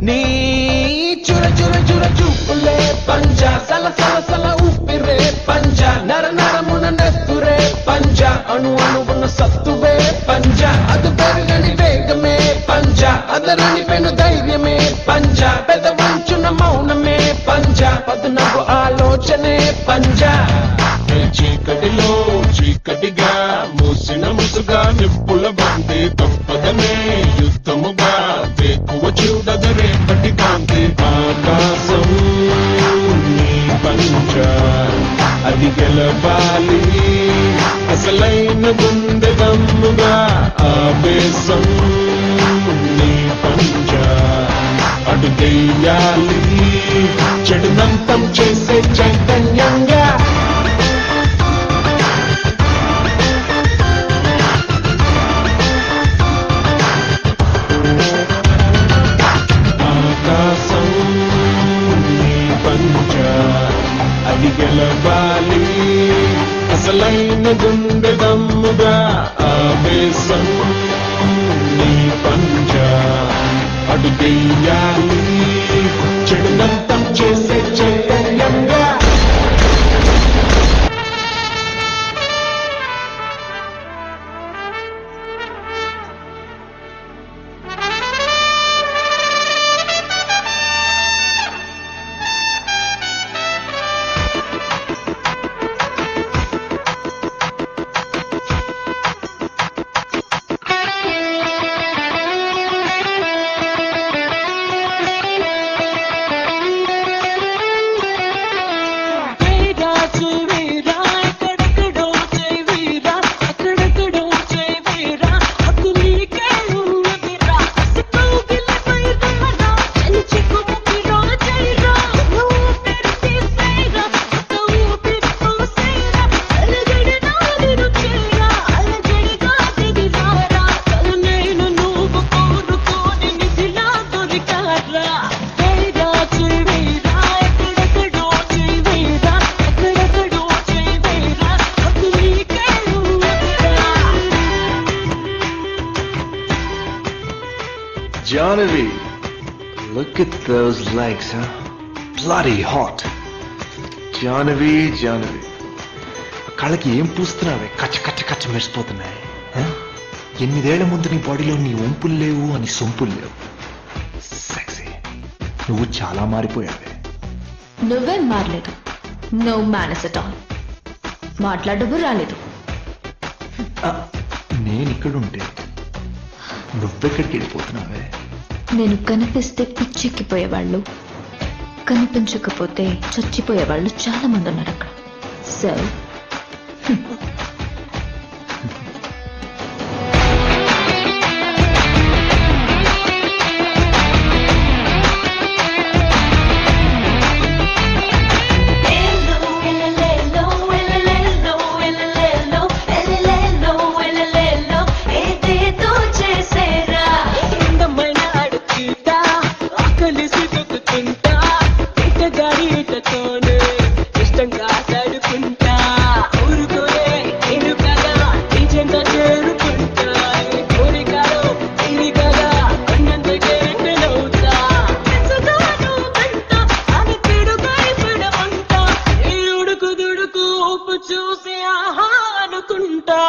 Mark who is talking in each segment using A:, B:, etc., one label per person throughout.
A: నీ చుర చుర చుర చూపులే పంజా సల సల సల ఊపిరే పంజా నర నరమున నెత్తురే పంజా అణు అణువున సత్తువే పంజా అది పెరగని వేగమే పంజా అదరని పెను ధైర్యమే పంజా పెద వంచున మౌనమే పంజా పదునవు ఆలోచనే పంజా చీకటిలో చీకటిగా మూసిన ముసుగా నిప్పుల బంది తప్పదనే యుద్ధముగా ఎక్కువ చూడద రేపటి కాంతి ఆకాశం నీ పంజా అది గెలవాలి అసలైన గుండె దమ్ముగా ఆవేశం నీ పంజా అటు చెయ్యాలి చెడునంతం చేసే చైతన్యంగా అది గెలవాలి అసలైన గుండె దమ్ముగా ఆవేశం నీ పంజా అటు చెయ్యాలి చెడునంతం చేసే చైతన్యంగా
B: Jahnavi, look at those legs, huh? Bloody hot. Jahnavi, కళ్ళకి ఏం పూస్తున్నావే? కచ్చ కచ్చ కచ్చ మెరిసిపోతున్నాయి. ఎనిమిదేళ్ల ముందు నీ బాడీలో నీ వంపులు లేవు అని సొంపులు లేవు. సెక్సీ. నువ్వు చాలా మారిపోయావే.
C: నువ్వేం మారలేదు. No manners at all. మాట్లాడబు రాలేదు.
B: నేను ఇక్కడుంటే నువ్వెక్కడికి వెళ్ళిపోతున్నావే?
C: నేను కనిపిస్తే పిచ్చెక్కిపోయేవాళ్ళు, కనిపించకపోతే చచ్చిపోయేవాళ్ళు చాలా మంది ఉన్నారు అక్కడ. సో
A: చూసి ఆహా అనుకుంటా.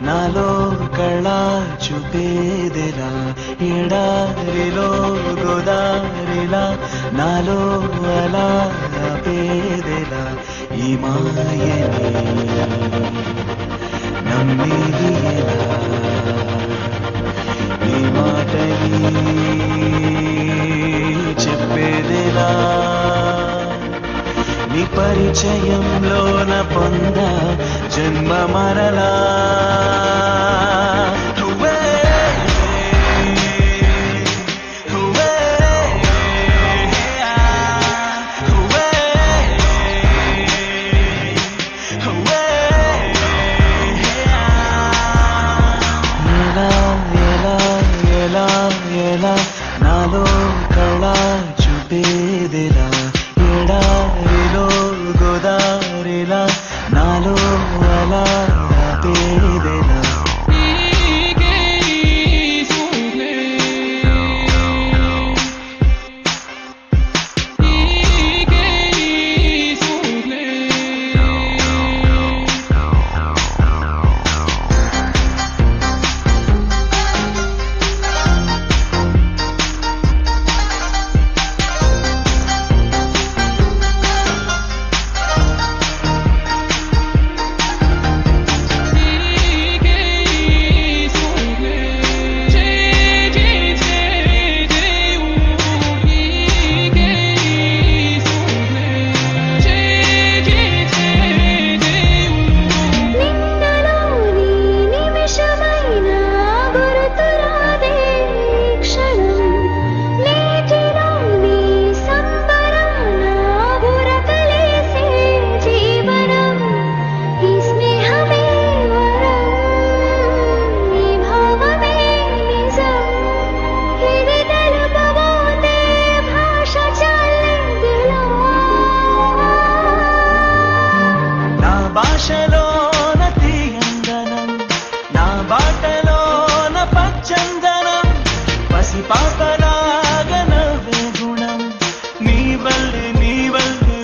D: నాలో కళ చూపేదెలా ఎడారిలో గోదారిలా నాలో అలా పేదెలా ఈ మాయని నమ్మేది ఎలా ఈ మాటని చెప్పేదెలా నీ పరిచయంలోన పొంద జన్మ మరలా నాలో కళ చూపేదెలా ఎడారిలో గోదారిలా నాలో అలా పేదెలా భాషలోన తీయందనం నా బాటలోన పచ్చందనం పసిపాపలాగ నవ్వే గుణం నీ వల్లే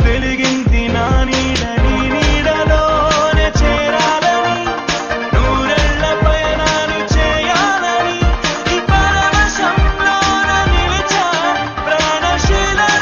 D: వెలిగింది నా నీడ నీ నీడలోనే చేరాలని నూరెళ్ళ పయనాన్ని చేయాలని ఈ పరవశంలోన నిలిచా ప్రాణశీలలా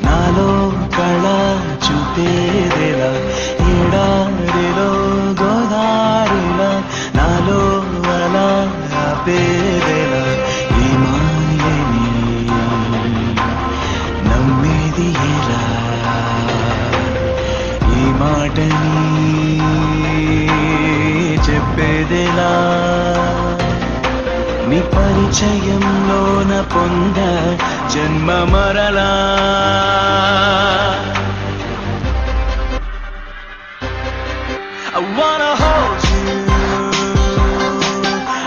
D: నాలో కళ చూపేదెలా ఎడారిలో గోదారిలా నాలో అలా పేదెలా ఈ మాయని నమ్మేది ఎలా ఈ మాటని చెప్పేదెలా నీ పరిచయంలోన పొంద జన్మ మరలా I wanna hold you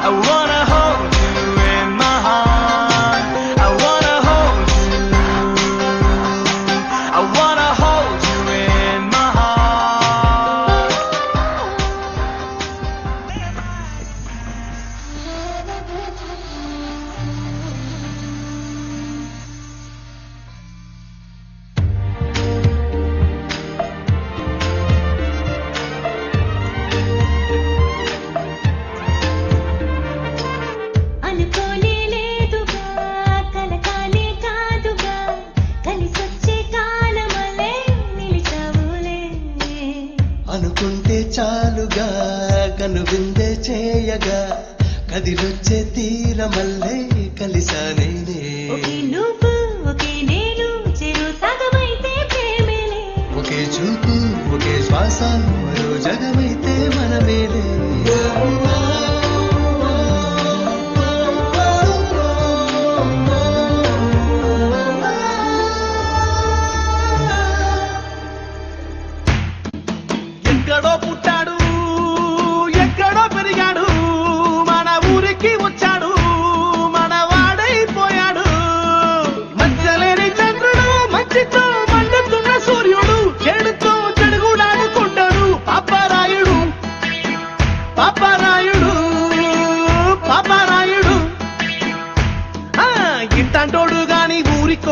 D: I wanna hold you in my heart I wanna hold you I wanna hold you in my heart అనుకుంటే చాలుగా కనువిందే చేయగా కదిలొచ్చే తీరమల్లే కలిసానేనే ఒకే చూపు ఒకే శ్వాస మరో జగమైతే మనమేలే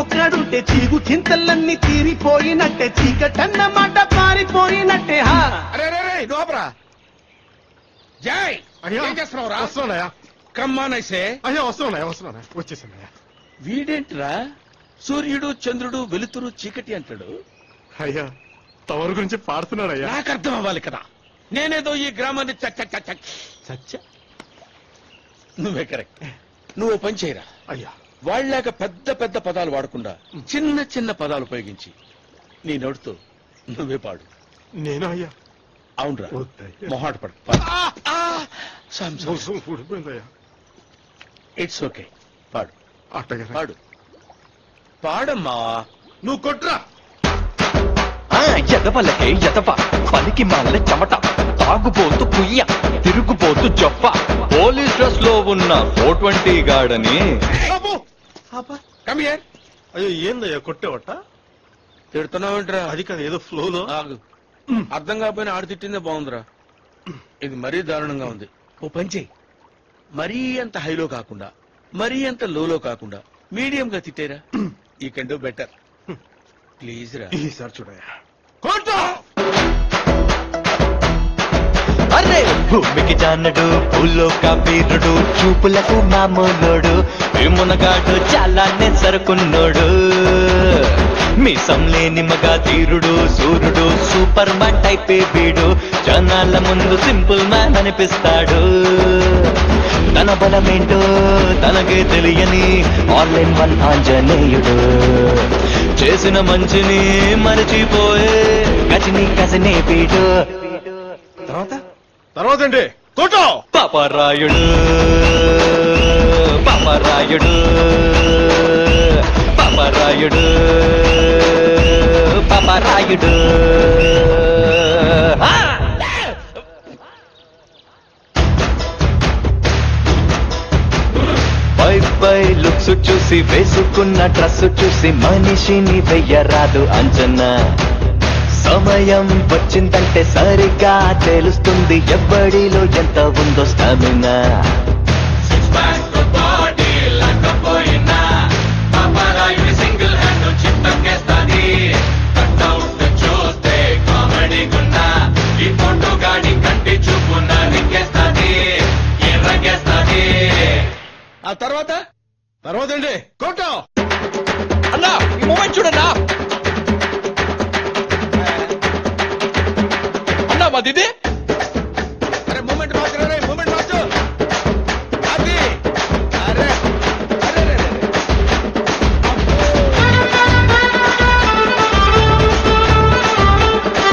E: నీకొక్కడుంటే చీగు చింతలన్నీ తీరిపోయినట్టే చీకటన్నమాట పారిపోయినట్టే హా.
F: అరే రే రే నోపరా జై ఏం చేస్తున్నావురా?
G: వస్తున్నాయా
F: కమ్మానైసే
G: అయ్యా వస్తున్నాయా వచ్చేసానయ్యా.
F: వీడేంట్రా సూర్యుడు చంద్రుడు వెలుతురు చీకటి అంటాడు.
G: అయ్యా తవరు గురించి పాడుతున్నాడయ్యా.
F: నాకు అర్థం అవ్వాలి కదా. నేనేదో ఈ గ్రామాన్ని చచ్చ నువ్వే కరెక్ట్. నువ్వు పని చేయరా.
G: అయ్యా
F: వాళ్ళలాగా పెద్ద పెద్ద పదాలు వాడకుండా చిన్న చిన్న పదాలు ఉపయోగించి నీ నోటితో నువ్వే పాడు.
G: నేను అయ్యా
F: అవునరా
G: వద్దయ్యా.
F: మొహాట పడు.
G: మోసం ఊడిపోయిందయ్యా.
F: ఇట్స్ ఓకే పాడు
G: అట్టగా
F: పాడు పాడమ్మా.
G: నువ్వు కొట్రా.
H: ఎదవలకే ఎదవ పనికి మాల చెమట తాగుబోతు కుయ్య తిరుగుబోతు జొప్ప పోలీస్ డ్రెస్ లో ఉన్న 420 గాడని
F: కమ్ హియర్.
G: అయ్యో ఏందయ్యా కొట్టేవట?
F: తిడుతున్నావేంట్రా?
G: అది కాదు ఏదో ఫ్లోలో.
F: ఆగు. అర్థం కాకపోయినా ఆడు తిట్టిందే బాగుందిరా. ఇది మరీ దారుణంగా ఉంది. ఓ పంచే మరీ అంత హైలో కాకుండా మరీ అంత లోలో కాకుండా మీడియం గా తిట్టేరా. You can do better please రా.
G: ఈసారి చూడయ్యా.
H: అరే భూమికి జానడు భూలోక వీరుడు చూపులకు మామూలుడు మునగాడు చాలా సరుకున్నోడు మీసం లేని మగా తీరుడు సూర్యుడు సూపర్ మ్యాన్ టైపే వీడు జనాల ముందు సింపుల్ మ్యాన్ అనిపిస్తాడు తన బలమేంటో తనకే తెలియని ఆన్లైన్ వన్ ఆంజనేయుడు చేసిన మంచిని మరచిపోయే గజని కజనే వీడు
G: తర్వాత అండి కొట్టో.
H: పాపరాయుడు పాపరాయుడు పాపరాయుడు పాపరాయుడు పై లుక్స్ చూసి వేసుకున్న డ్రెస్ చూసి మనిషిని వెయ్యరాదు అంచనా సమయం వచ్చిందంటే సరిగా తెలుస్తుంది ఎవ్వడిలో ఎంత ఉందో స్టామినా సింగిల్ హ్యాండ్ చిట్టకేస్తాది కట్అవుట్ చూస్తే కామెడీ గున్నా ఈ ఫోటో గాడి కంటి చూపు నరికేస్తాది ఎర్రగేస్తాది.
F: ఆ తర్వాత
G: అండి కొట్టో.
H: అన్నా ఈ మూమెంట్ చూడన్నా అన్నా మాది
F: అరే మూమెంట్ మార్చు రే మూమెంట్ మార్చు. అది అరే అరే రే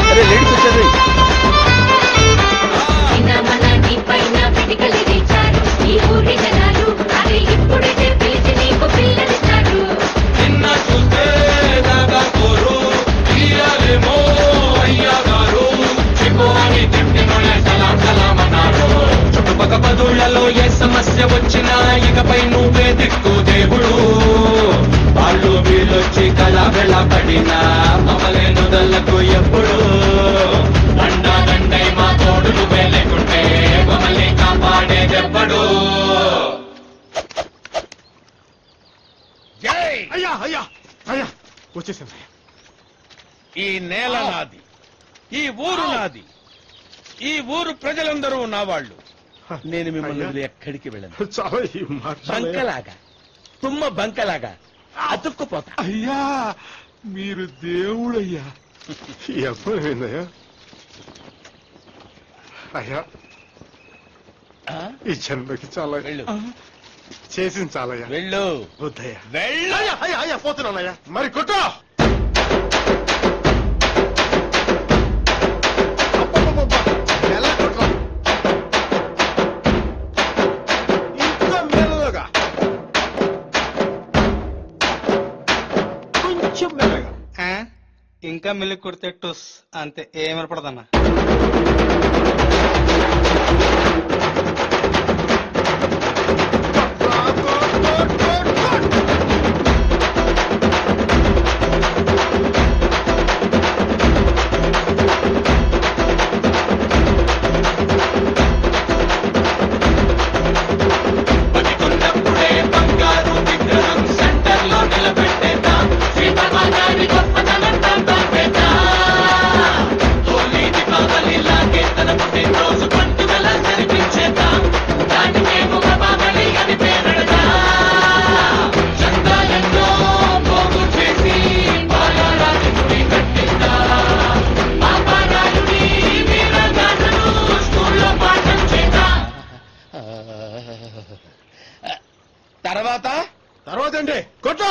F: అరే లేడీస్ వచ్చారు.
C: నీ పైన పిడికలి రేచారు ఈ ఊరి జనాలు అరే ఇప్పుడైతే పిలిచి నీకు పిల్లలిస్తారు
H: నిన్న చూస్తే దాదా కోరు తీయాలేమో అయ్యా గారు చిపోని తిట్టినోళ్ళే సలాం సలాం అన్నారు చుట్టుపక్క పదుళ్లలో ఏ సమస్య వచ్చినా ఇకపై నువ్వే దిక్కు దేవుడు వాళ్ళు వీళ్ళొచ్చి కళా వెళ్ళబడినా మమలేను దళ్ళకు ఎప్పుడు దండా దండై మా తోడులు వేలేకుంటే మమ్మల్ని కాపాడేదెప్పుడు
F: జై.
G: అయ్యా అయ్యా అయ్యా వచ్చేసానయ్యా.
F: ఈ నేల నాది, ఈ ఊరు నాది, ఈ ఊరు ప్రజలందరూ నా వాళ్ళు. నేను మిమ్మల్ని వదిలి ఎక్కడికి వెళ్ళను.
G: చాలా ఈ మాట
F: బంకలాగా తుమ్మ బంకలాగా అతుక్కుపోతా.
G: అయ్యా మీరు దేవుడయ్యా. ఈ అబ్బాయి ఏందయ్యా? అయ్యా
F: ఆ?
G: ఈ జన్మకి చాలా
F: వెళ్ళు
G: చేసింది చాలయ్యా.
F: వెళ్ళు
G: వద్దయ్యా.
F: వెళ్ళు.
G: అయ్యా అయ్యా అయ్యా పోతున్నానయ్యా. మరి కొట్టో. అబ్బబ్బబ్బబ్బ. ఎలా కొట్టరా? ఇంకా మెల్లగా కొంచెం మెల్లగా.
E: ఇంకా మెల్లి కొడితే టుస్ అంతే ఏం వినపడదన్నా.
H: బతికున్నప్పుడే బంగారు విగ్రహం సెంటర్ లో నిలబెట్టేద్దాం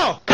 G: కొట్టు